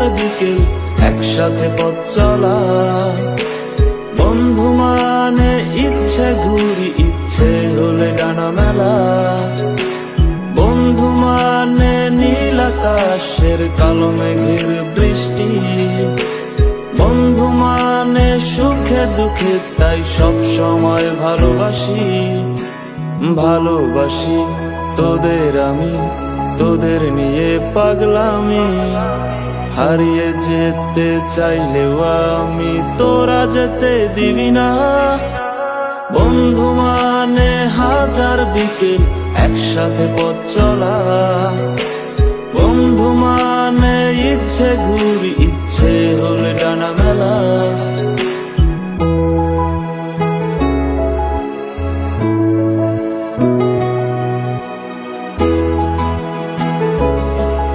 বিকেল একসাথে পথ চলা। বন্ধু মানে ইচ্ছে ঘুরি, ইচ্ছে হলে ডানা মেলা। বন্ধু মানে নীল আকাশের কালো মেঘের বৃষ্টি। বন্ধু মানে সুখে দুঃখে তাই সব সময় ভালোবাসি। ভালোবাসি তোদের আমি, তোদের নিয়ে পাগলামি। হারিয়ে যেতে চাইলেও আমি তোরা যেতে দিবি না। বন্ধু মানে হাজার বিকেল একসাথে পথ চলা। বন্ধু মানে ইচ্ছে ঘুরি, ইচ্ছে হলে ডানা